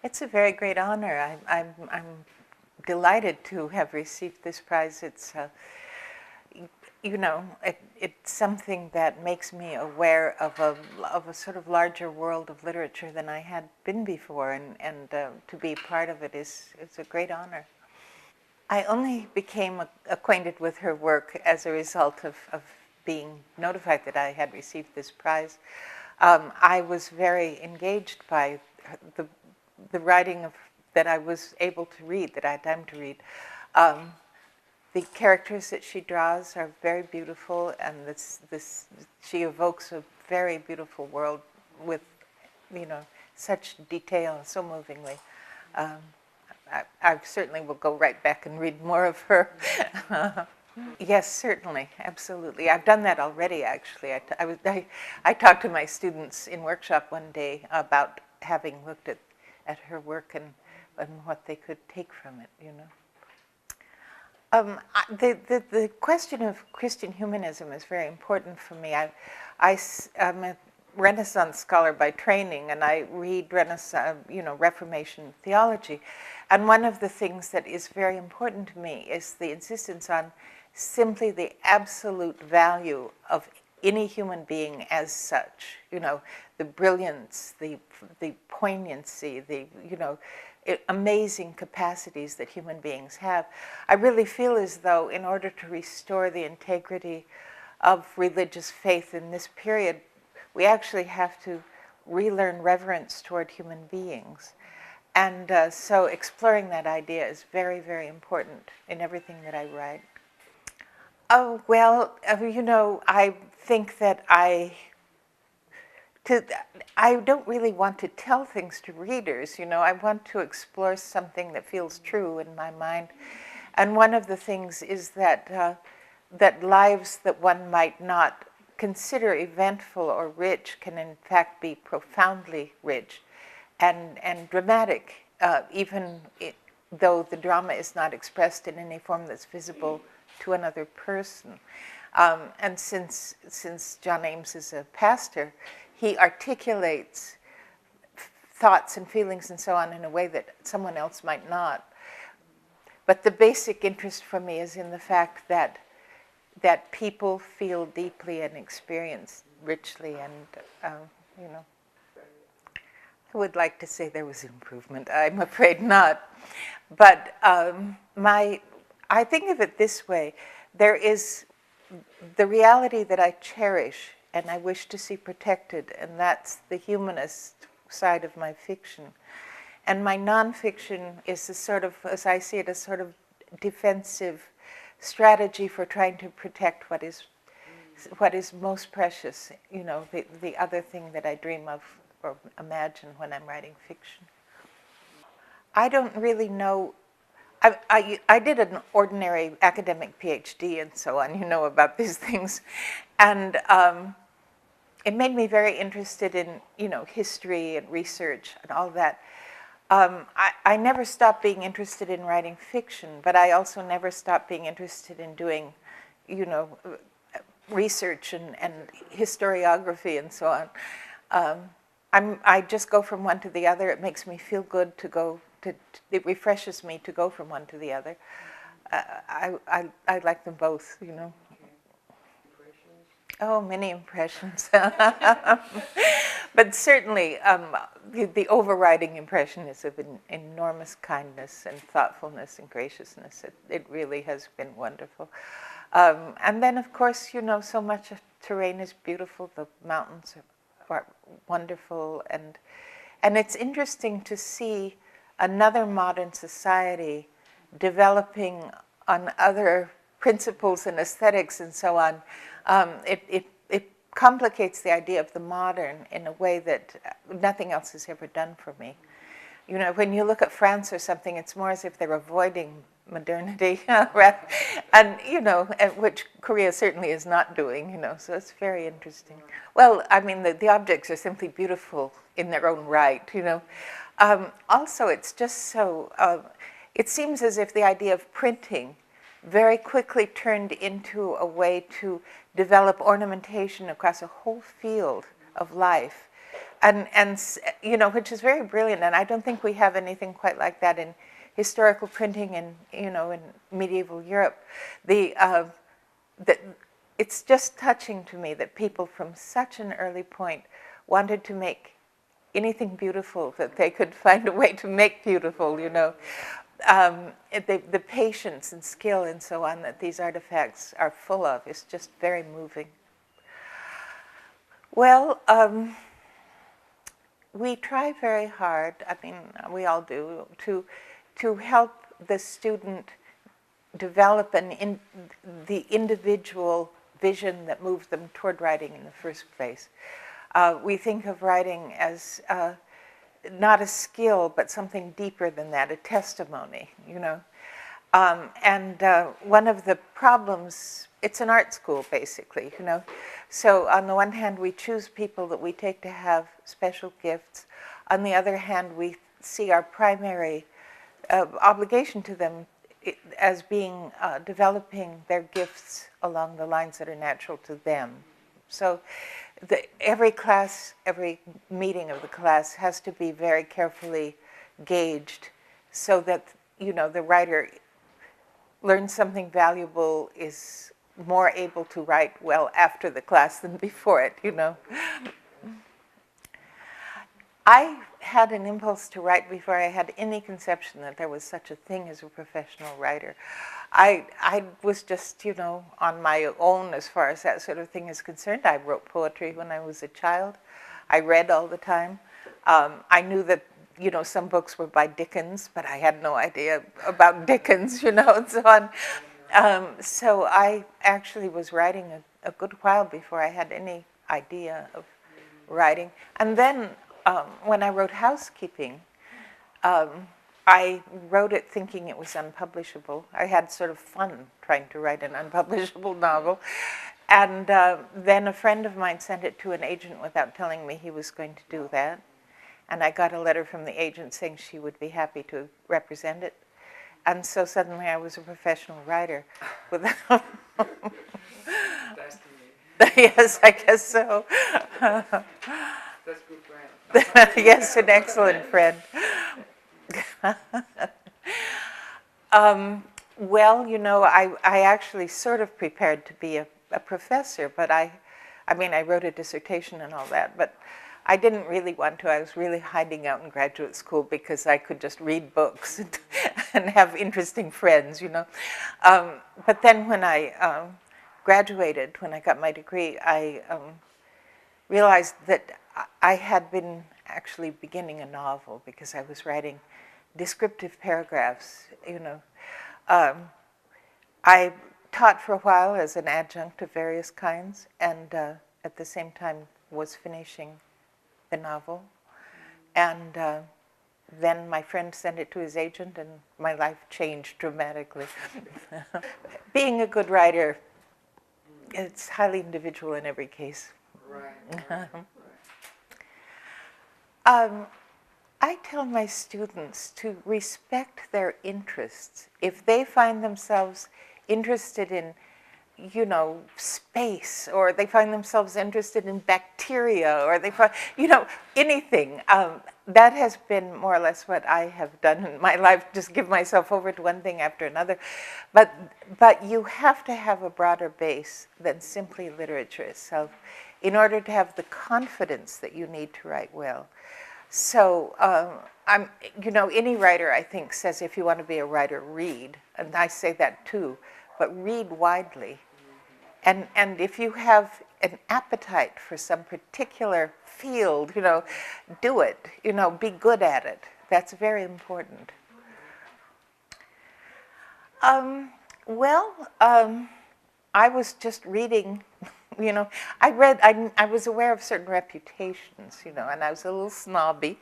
It's a very great honor. I'm delighted to have received this prize. It's, it's something that makes me aware of a sort of larger world of literature than I had been before, and to be part of it is a great honor. I only became acquainted with her work as a result of being notified that I had received this prize. I was very engaged by the writing that I was able to read, that I had time to read. The characters that she draws are very beautiful, and she evokes a very beautiful world with, such detail, so movingly. I certainly will go right back and read more of her. Yes, certainly, absolutely. I've done that already, actually. I talked to my students in workshop one day about having looked at her work and what they could take from it, The question of Christian humanism is very important for me. I'm a Renaissance scholar by training, and I read Reformation theology. And one of the things that is very important to me is the insistence on simply the absolute value of any human being as such. The brilliance, the poignancy, the amazing capacities that human beings have. I really feel as though in order to restore the integrity of religious faith in this period, we actually have to relearn reverence toward human beings. And so exploring that idea is very, very important in everything that I write. Oh, well, I think that I don't really want to tell things to readers, I want to explore something that feels true in my mind. And one of the things is that lives that one might not consider eventful or rich can in fact be profoundly rich and dramatic, though the drama is not expressed in any form that's visible to another person. And since John Ames is a pastor, he articulates thoughts and feelings and so on in a way that someone else might not. But the basic interest for me is in the fact that people feel deeply and experience richly, and I would like to say there was improvement. I'm afraid not. But I think of it this way. There is the reality that I cherish and I wish to see protected, and that's the humanist side of my fiction. And my nonfiction is a sort of, as I see it, a sort of defensive strategy for trying to protect what is most precious, the other thing that I dream of or imagine when I'm writing fiction. I don't really know. I did an ordinary academic PhD and so on, about these things. And it made me very interested in, history and research and all that. I never stopped being interested in writing fiction, but I also never stopped being interested in doing, research and historiography and so on. I just go from one to the other. It makes me feel good to go. It refreshes me to go from one to the other. I like them both, Oh, many impressions. But certainly, the overriding impression is of enormous kindness and thoughtfulness and graciousness. It really has been wonderful. And then, of course, so much of terrain is beautiful. The mountains are wonderful. And it's interesting to see another modern society developing on other principles and aesthetics and so on. It complicates the idea of the modern in a way that nothing else has ever done for me. When you look at France or something, it's more as if they're avoiding modernity, and which Korea certainly is not doing. So it's very interesting. Well, I mean, the objects are simply beautiful in their own right. Also, it's just so. It seems as if the idea of printing very quickly turned into a way to develop ornamentation across a whole field of life. you know, which is very brilliant. And I don't think we have anything quite like that in historical printing in, you know, in medieval Europe. The it's just touching to me that people from such an early point wanted to make anything beautiful that they could find a way to make beautiful, you know. The patience and skill and so on that these artifacts are full of is just very moving. Well, we try very hard, I mean, we all do, to help the student develop the individual vision that moves them toward writing in the first place. We think of writing as not a skill, but something deeper than that, a testimony, you know. One of the problems, it's an art school basically, you know. So on the one hand, we choose people that we take to have special gifts. On the other hand, we see our primary obligation to them as being developing their gifts along the lines that are natural to them. So every class, every meeting of the class has to be very carefully gauged so that, you know, the writer learns something valuable, is more able to write well after the class than before it, you know. I had an impulse to write before I had any conception that there was such a thing as a professional writer. I was just, you know, on my own as far as that sort of thing is concerned. I wrote poetry when I was a child. I read all the time. I knew that, you know, some books were by Dickens, but I had no idea about Dickens, you know, and so on. So I actually was writing a good while before I had any idea of writing. And then when I wrote Housekeeping, I wrote it thinking it was unpublishable. I had sort of fun trying to write an unpublishable novel. And then a friend of mine sent it to an agent without telling me he was going to do that. And I got a letter from the agent saying she would be happy to represent it. And so suddenly I was a professional writer. Without Yes, I guess so. That's a good friend. Yes, an excellent friend. Well, you know, I actually sort of prepared to be a professor, but I mean, I wrote a dissertation and all that, but I didn't really want to. I was really hiding out in graduate school because I could just read books and have interesting friends, you know. But then when I graduated, when I got my degree, I realized that I had been actually beginning a novel because I was writing descriptive paragraphs, you know. I taught for a while as an adjunct of various kinds, and at the same time was finishing the novel. And then my friend sent it to his agent, and my life changed dramatically. Being a good writer, it's highly individual in every case. Right. I tell my students to respect their interests. If they find themselves interested in, you know, space, or they find themselves interested in bacteria, or they find, you know, anything, that has been more or less what I have done in my life, just give myself over to one thing after another. But you have to have a broader base than simply literature itself in order to have the confidence that you need to write well. So, you know, any writer, I think, says if you want to be a writer, read. And I say that too, but read widely. And if you have an appetite for some particular field, you know, do it. You know, be good at it. That's very important. I was just reading. You know, I was aware of certain reputations, you know, and I was a little snobby.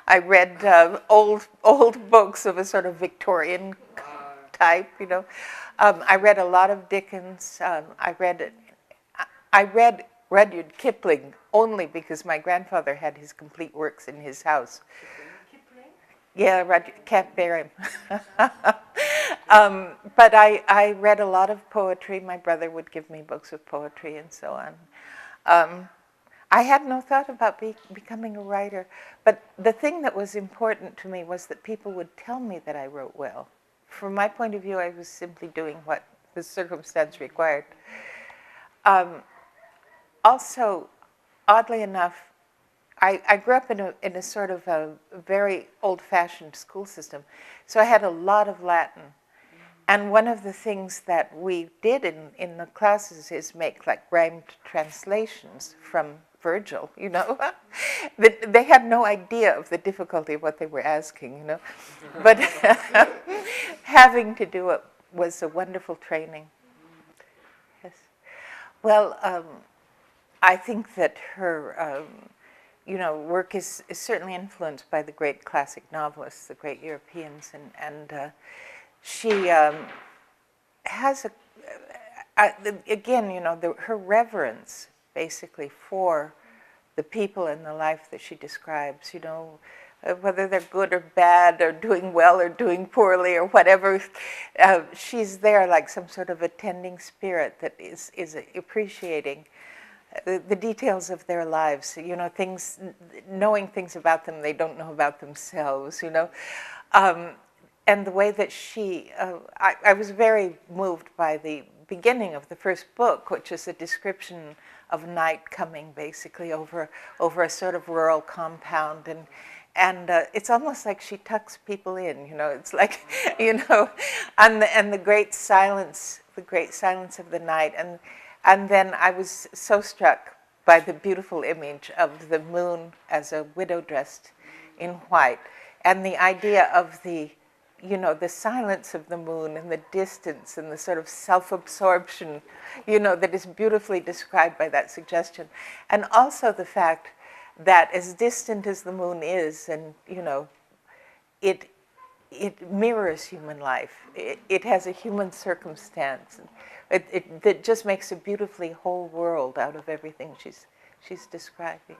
I read old books of a sort of Victorian type, you know. I read a lot of Dickens. I read Rudyard Kipling only because my grandfather had his complete works in his house. Kipling? Yeah, can't bear him. But I read a lot of poetry. My brother would give me books of poetry and so on. I had no thought about becoming a writer, but the thing that was important to me was that people would tell me that I wrote well. From my point of view, I was simply doing what the circumstance required. Also, oddly enough, I grew up in a sort of a very old-fashioned school system, so I had a lot of Latin. And one of the things that we did in the classes is make like rhymed translations from Virgil, you know. They had no idea of the difficulty of what they were asking, you know. But having to do it was a wonderful training. Yes. Well, I think that her, work is certainly influenced by the great classic novelists, the great Europeans, and she has again, her reverence basically for the people in the life that she describes, whether they're good or bad or doing well or doing poorly or whatever, she's there like some sort of attending spirit that is appreciating the details of their lives, things, knowing things about them they don't know about themselves, and the way that she, I was very moved by the beginning of the first book, which is a description of night coming basically over a sort of rural compound, and it's almost like she tucks people in, it's like, and the great silence of the night, and then I was so struck by the beautiful image of the moon as a widow dressed in white, and the idea of the silence of the moon and the distance and the sort of self-absorption, that is beautifully described by that suggestion. And also the fact that as distant as the moon is, and, it mirrors human life. It has a human circumstance. That just makes a beautifully whole world out of everything she's describing.